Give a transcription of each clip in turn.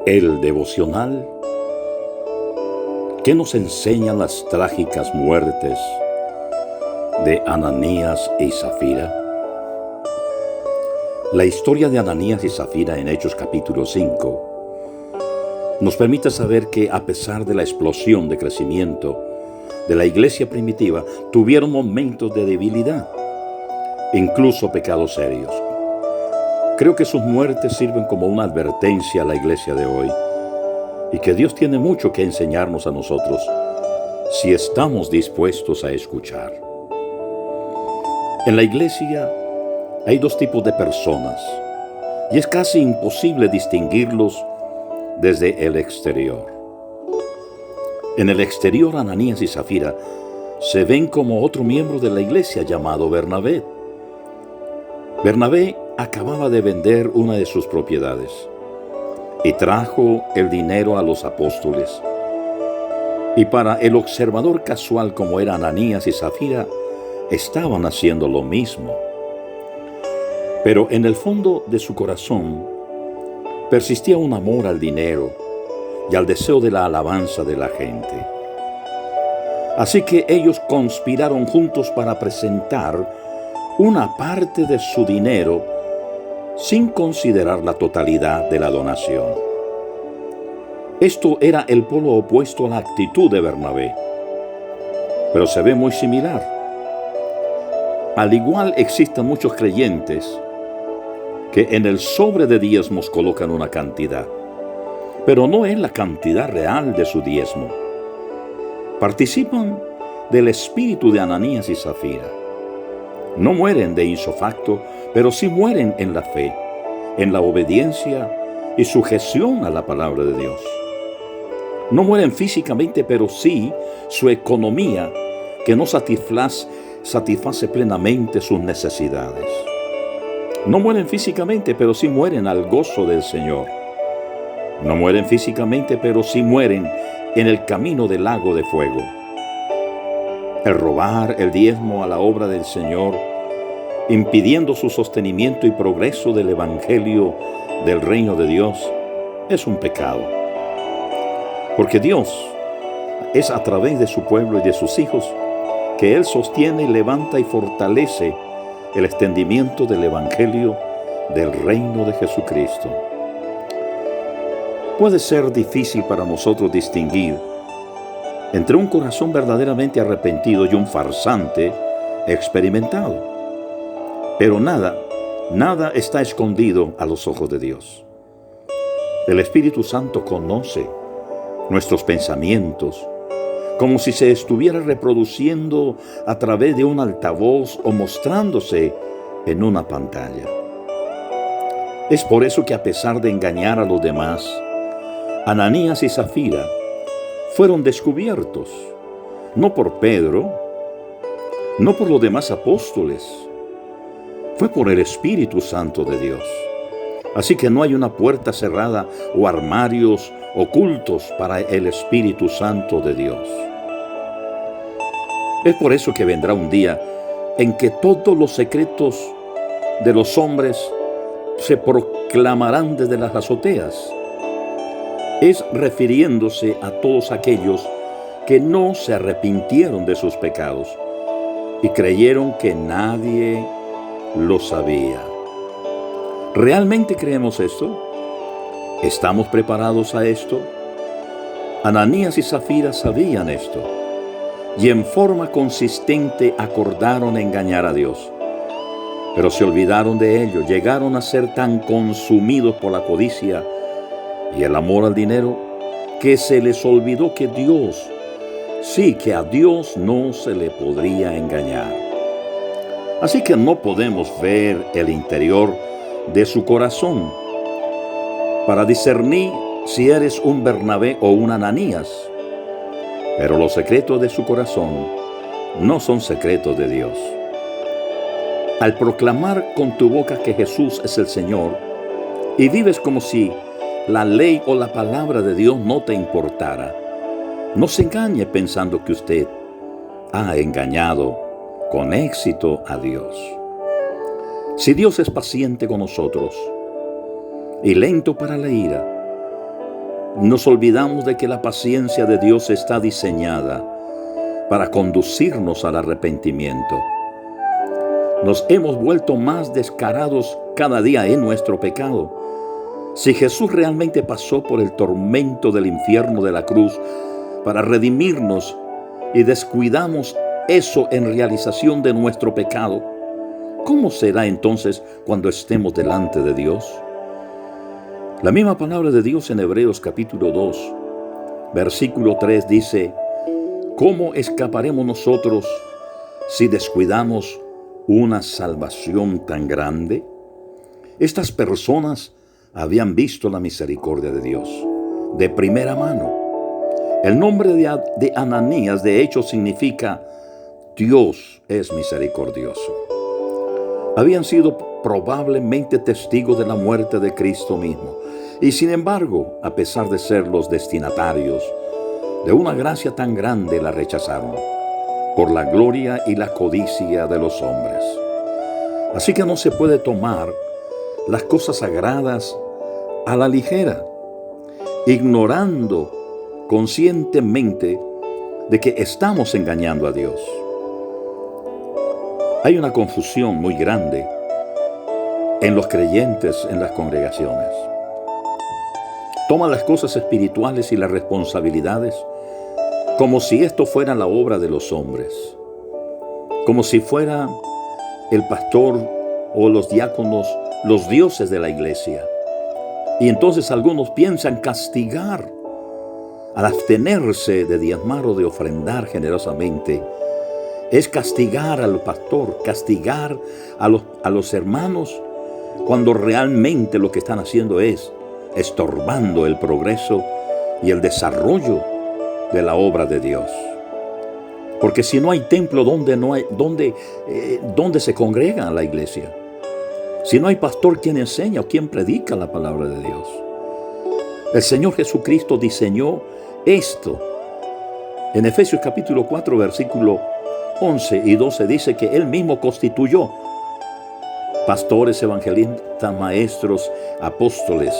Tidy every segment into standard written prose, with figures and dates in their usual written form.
El devocional que nos enseñan las trágicas muertes de Ananías y Zafira. La historia de Ananías y Zafira en Hechos capítulo 5 nos permite saber que a pesar de la explosión de crecimiento de la iglesia primitiva, tuvieron momentos de debilidad, incluso pecados serios. Creo que sus muertes sirven como una advertencia a la iglesia de hoy y que Dios tiene mucho que enseñarnos a nosotros si estamos dispuestos a escuchar. En la iglesia hay dos tipos de personas y es casi imposible distinguirlos desde el exterior. En el exterior, Ananías y Zafira se ven como otro miembro de la iglesia llamado Bernabé. Bernabé acababa de vender una de sus propiedades y trajo el dinero a los apóstoles. Y para el observador casual como era Ananías y Zafira, estaban haciendo lo mismo. Pero en el fondo de su corazón persistía un amor al dinero y al deseo de la alabanza de la gente. Así que ellos conspiraron juntos para presentar una parte de su dinero sin considerar la totalidad de la donación. Esto era el polo opuesto a la actitud de Bernabé, pero se ve muy similar. Al igual, existen muchos creyentes que en el sobre de diezmos colocan una cantidad, pero no es la cantidad real de su diezmo. Participan del espíritu de Ananías y Zafira. No mueren de isofacto, pero sí mueren en la fe, en la obediencia y sujeción a la palabra de Dios. No mueren físicamente, pero sí su economía, que no satisface plenamente sus necesidades. No mueren físicamente, pero sí mueren al gozo del Señor. No mueren físicamente, pero sí mueren en el camino del lago de fuego. El robar el diezmo a la obra del Señor, impidiendo su sostenimiento y progreso del evangelio del reino de Dios, es un pecado. Porque Dios es a través de su pueblo y de sus hijos que Él sostiene, levanta y fortalece el extendimiento del evangelio del reino de Jesucristo. Puede ser difícil para nosotros distinguir entre un corazón verdaderamente arrepentido y un farsante experimentado. Pero nada está escondido a los ojos de Dios. El Espíritu Santo conoce nuestros pensamientos, como si se estuviera reproduciendo a través de un altavoz o mostrándose en una pantalla. Es por eso que a pesar de engañar a los demás, Ananías y Zafira fueron descubiertos, no por Pedro, no por los demás apóstoles, fue por el Espíritu Santo de Dios. Así que no hay una puerta cerrada o armarios ocultos para el Espíritu Santo de Dios. Es por eso que vendrá un día en que todos los secretos de los hombres se proclamarán desde las azoteas. Es refiriéndose a todos aquellos que no se arrepintieron de sus pecados y creyeron que nadie lo sabía. ¿Realmente creemos esto? ¿Estamos preparados a esto? Ananías y Zafira sabían esto y en forma consistente acordaron engañar a Dios. Pero se olvidaron de ello, llegaron a ser tan consumidos por la codicia y el amor al dinero, que se les olvidó que a Dios no se le podría engañar. Así que no podemos ver el interior de su corazón para discernir si eres un Bernabé o un Ananías. Pero los secretos de su corazón no son secretos de Dios. Al proclamar con tu boca que Jesús es el Señor y vives como si la ley o la palabra de Dios no te importara, no se engañe pensando que usted ha engañado con éxito a Dios. Si Dios es paciente con nosotros y lento para la ira, nos olvidamos de que la paciencia de Dios está diseñada para conducirnos al arrepentimiento. Nos hemos vuelto más descarados cada día en nuestro pecado. Si Jesús realmente pasó por el tormento del infierno de la cruz para redimirnos y descuidamos eso en realización de nuestro pecado, ¿cómo será entonces cuando estemos delante de Dios? La misma palabra de Dios en Hebreos capítulo 2, versículo 3 dice: ¿cómo escaparemos nosotros si descuidamos una salvación tan grande? Estas personas habían visto la misericordia de Dios de primera mano. El nombre de Ananías, de hecho, significa Dios es misericordioso. Habían sido probablemente testigos de la muerte de Cristo mismo. Y sin embargo, a pesar de ser los destinatarios de una gracia tan grande, la rechazaron por la gloria y la codicia de los hombres. Así que no se puede tomar las cosas sagradas a la ligera, ignorando conscientemente de que estamos engañando a Dios. Hay una confusión muy grande en los creyentes en las congregaciones. Toman las cosas espirituales y las responsabilidades como si esto fuera la obra de los hombres, como si fuera el pastor o los diáconos los dioses de la iglesia. Y entonces algunos piensan castigar al abstenerse de diezmar o de ofrendar generosamente. Es castigar al pastor, castigar a los hermanos, cuando realmente lo que están haciendo es estorbando el progreso y el desarrollo de la obra de Dios. Porque si no hay templo, ¿dónde se congrega la iglesia? Si no hay pastor quien enseña o quien predica la palabra de Dios. El Señor Jesucristo diseñó esto. En Efesios capítulo 4, versículo 11 y 12 dice que Él mismo constituyó pastores, evangelistas, maestros, apóstoles.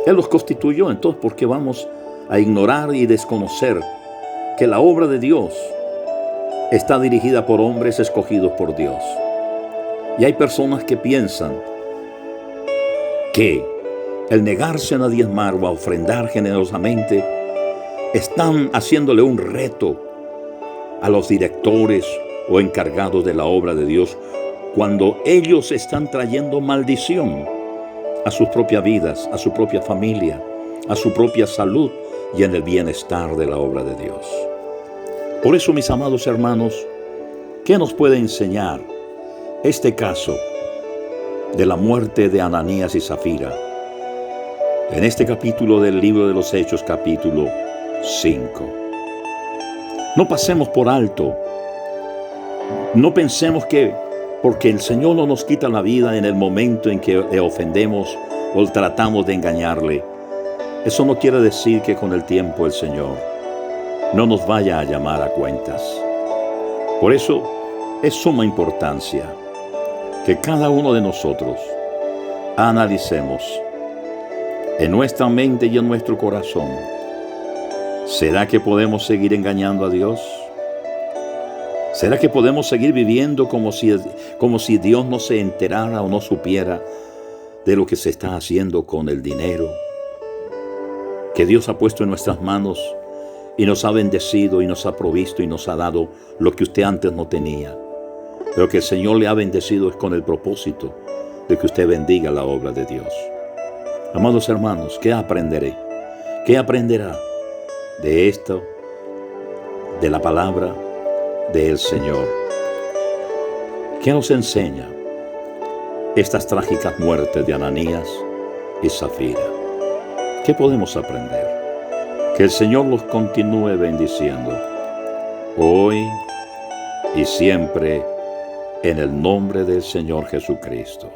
Él los constituyó. Entonces, ¿por qué vamos a ignorar y desconocer que la obra de Dios está dirigida por hombres escogidos por Dios? Y hay personas que piensan que el negarse a diezmar o a ofrendar generosamente están haciéndole un reto a los directores o encargados de la obra de Dios, cuando ellos están trayendo maldición a sus propias vidas, a su propia familia, a su propia salud y en el bienestar de la obra de Dios. Por eso, mis amados hermanos, ¿qué nos puede enseñar este caso de la muerte de Ananías y Zafira en este capítulo del libro de los Hechos, capítulo 5? No pasemos por alto, no pensemos que porque el Señor no nos quita la vida en el momento en que le ofendemos o tratamos de engañarle, eso no quiere decir que con el tiempo el Señor no nos vaya a llamar a cuentas. Por eso es suma importancia que cada uno de nosotros analicemos en nuestra mente y en nuestro corazón: ¿será que podemos seguir engañando a Dios? ¿Será que podemos seguir viviendo como si Dios no se enterara o no supiera de lo que se está haciendo con el dinero que Dios ha puesto en nuestras manos y nos ha bendecido y nos ha provisto y nos ha dado lo que usted antes no tenía? Pero que el Señor le ha bendecido es con el propósito de que usted bendiga la obra de Dios. Amados hermanos, ¿qué aprenderé? ¿Qué aprenderá de esto, de la palabra del Señor? ¿Qué nos enseña estas trágicas muertes de Ananías y Zafira? ¿Qué podemos aprender? Que el Señor los continúe bendiciendo hoy y siempre, en el nombre del Señor Jesucristo.